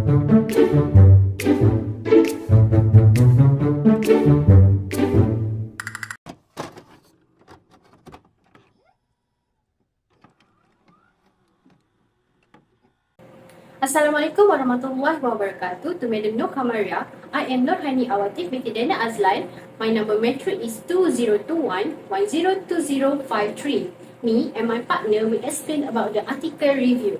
Assalamualaikum warahmatullahi wabarakatuh. To Madam Nur Kamaria, I am NURHANI AWATHIF binti DAINEL AZLAN. My number matric is 2021-102053. Me and my partner will explain about the article review.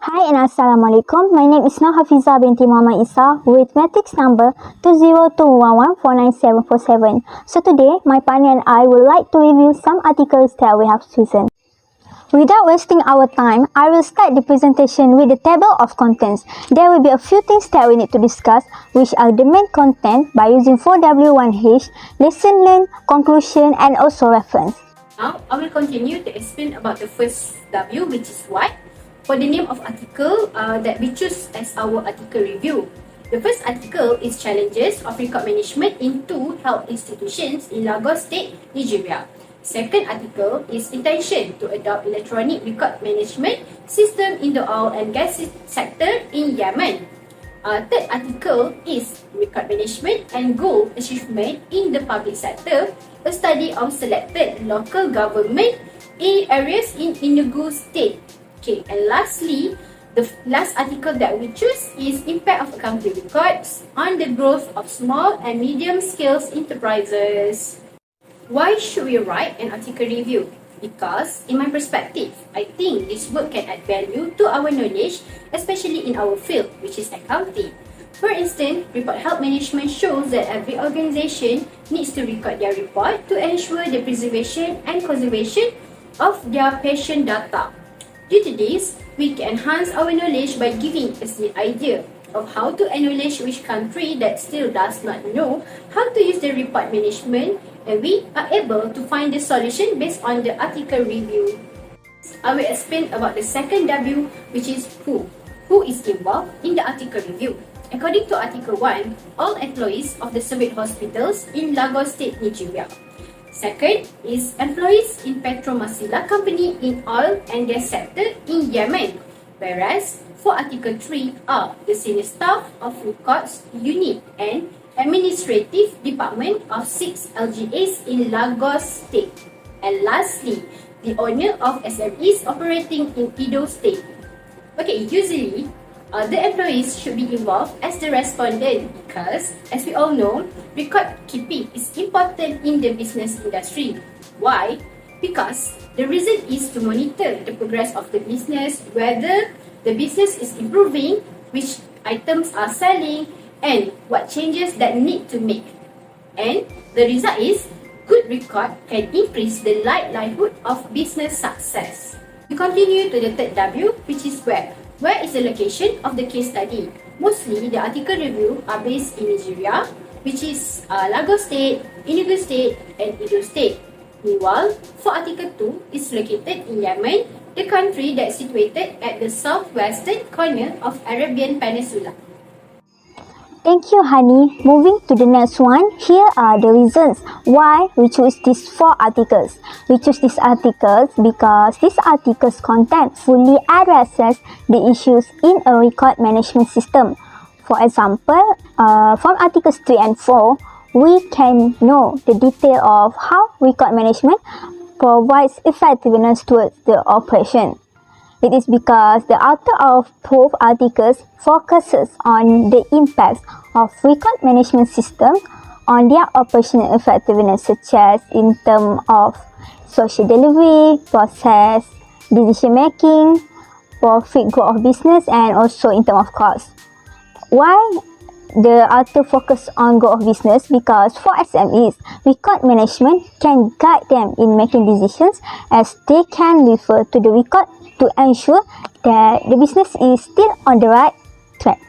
Hi and Assalamualaikum. My name is HAFIZA binti Muhammad Isa with matrix number 2021149747. So today, my partner and I would like to review some articles that we have chosen. Without wasting our time, I will start the presentation with the table of contents. There will be a few things that we need to discuss, which are the main content by using 4W1H, lesson learned, conclusion, and also reference. Now, I will continue to explain about the first W, which is what? For the name of article that we choose as our article review. The first article is Challenges of Record Management in 2 Health Institutions in Lagos State, Nigeria. Second article is Intention to Adopt Electronic Record Management System in the Oil and Gas Sector in Yemen. Third article is Record Management and Goal Achievement in the Public Sector, a study of selected local government areas in Enugu State. Okay, and lastly, the last article that we choose is Impact of Accounting Records on the Growth of Small and Medium Scale Enterprises. Why should we write an article review? Because, in my perspective, I think this work can add value to our knowledge, especially in our field, which is accounting. For instance, report health management shows that every organization needs to record their report to ensure the preservation and conservation of their patient data. Due to this, we can enhance our knowledge by giving us the idea of how to acknowledge which country that still does not know how to use the report management, and we are able to find the solution based on the article review. I will explain about the second W, which is who. Who is involved in the article review? According to Article 1, all employees of the surveyed hospitals in Lagos State, Nigeria. Second is employees in Petromasila Company in oil and gas sector in Yemen. Whereas, for Article 3 are the senior staff of records unit and administrative department of 6 LGAs in Lagos State. And lastly, the owner of SMEs operating in Edo State. Okay, usually, the employees should be involved as the respondent because, as we all know, record keeping is important in the business industry. Why? Because the reason is to monitor the progress of the business, whether the business is improving, which items are selling, and what changes that need to make. And the result is, good record can increase the likelihood of business success. We continue to the third W, which is where. Where is the location of the case study? Mostly, the article review are based in Nigeria, which is Lagos State, Enugu State, and Edo State. Meanwhile, for Article 2 is located in Yemen, the country that is situated at the southwestern corner of Arabian Peninsula. Thank you, Hani. Moving to the next one, here are the reasons why we choose these 4 articles. We choose these articles because these articles' content fully addresses the issues in a record management system. For example, from Articles 3 and 4, we can know the detail of how record management provides effectiveness towards the operation. It is because the author of both articles focuses on the impacts of record management systems on their operational effectiveness, such as in terms of social delivery, process, decision making, profit growth of business, and also in terms of cost. Why the author focus on growth of business? Because for SMEs, record management can guide them in making decisions as they can refer to the record to ensure that the business is still on the right track.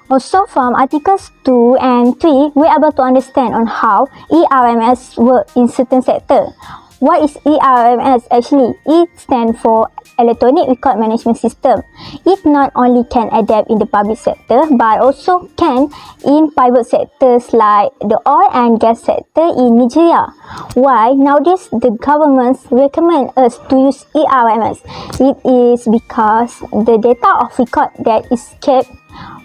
Also, from Articles 2 and 3, we are able to understand on how ERMS work in certain sectors. What is ERMS actually? It stands for Electronic Record Management System. It not only can adapt in the public sector but also can in private sectors like the oil and gas sector in Nigeria. Why nowadays the governments recommend us to use ERMS? It is because the data of record that is kept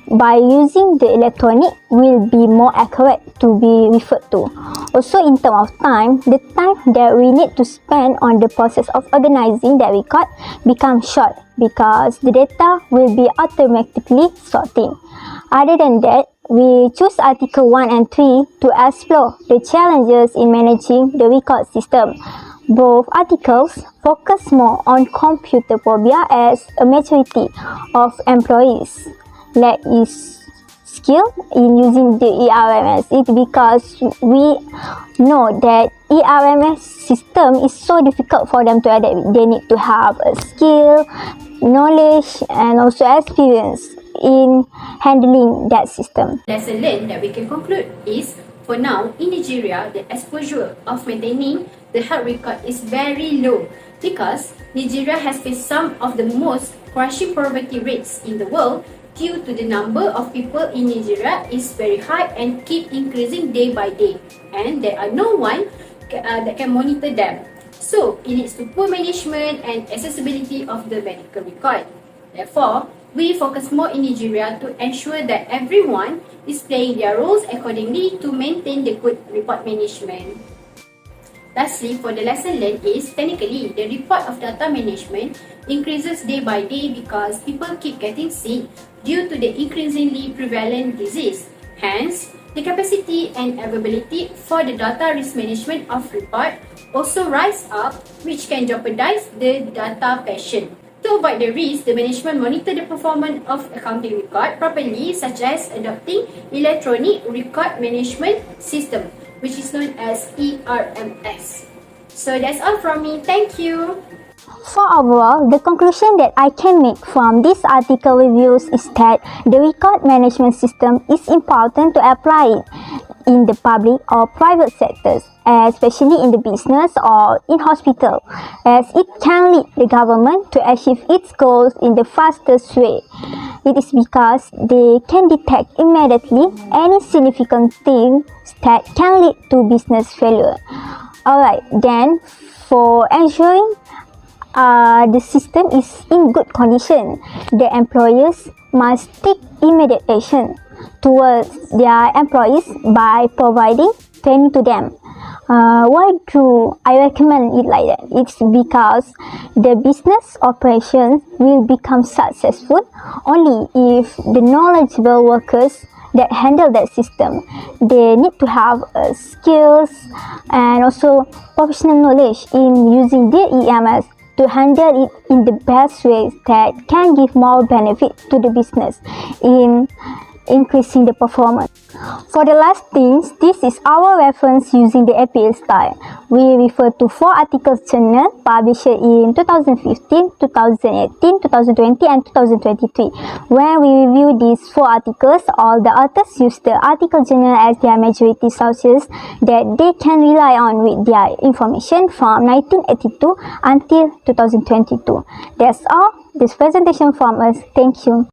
by using the electronic will be more accurate to be referred to. Also in terms of time, the time that we need to spend on the process of organizing that record becomes short because the data will be automatically sorting. Other than that, we choose Article 1 and 3 to explore the challenges in managing the record system. Both articles focus more on computer phobia as a majority of employees lack is skill in using the ERMS. It's because we know that ERMS system is so difficult for them to adapt. They need to have a skill, knowledge and also experience in handling that system. Lesson learned that we can conclude is, for now, in Nigeria, the exposure of maintaining the health record is very low because Nigeria has faced some of the most crushing poverty rates in the world due to the number of people in Nigeria is very high and keep increasing day by day, and there are no one that can monitor them. So it leads to poor management and accessibility of the medical record. Therefore, we focus more in Nigeria to ensure that everyone is playing their roles accordingly to maintain the good report management. Lastly, for the lesson learned is, technically, the report of data management increases day by day because people keep getting sick due to the increasingly prevalent disease. Hence, the capacity and availability for the data risk management of report also rise up, which can jeopardize the data passion. To avoid the risk, the management monitor the performance of accounting record properly, such as adopting electronic record management system, which is known as ERMS. So that's all from me. Thank you. For overall, the conclusion that I can make from this article reviews is that the record management system is important to apply it in the public or private sectors, especially in the business or in hospital, as it can lead the government to achieve its goals in the fastest way. It is because they can detect immediately any significant things that can lead to business failure. Alright, then for ensuring the system is in good condition, the employers must take immediate action towards their employees by providing training to them. Why do I recommend it like that? It's because the business operations will become successful only if the knowledgeable workers that handle that system, they need to have skills and also professional knowledge in using the EMS to handle it in the best ways that can give more benefit to the business in increasing the performance. For the last things, this is our reference using the APA style. We refer to 4 articles journal published in 2015, 2018, 2020 and 2023. When we review these 4 articles, all the authors use the article journal as their majority sources that they can rely on with their information from 1982 until 2022. That's all this presentation from us. Thank you.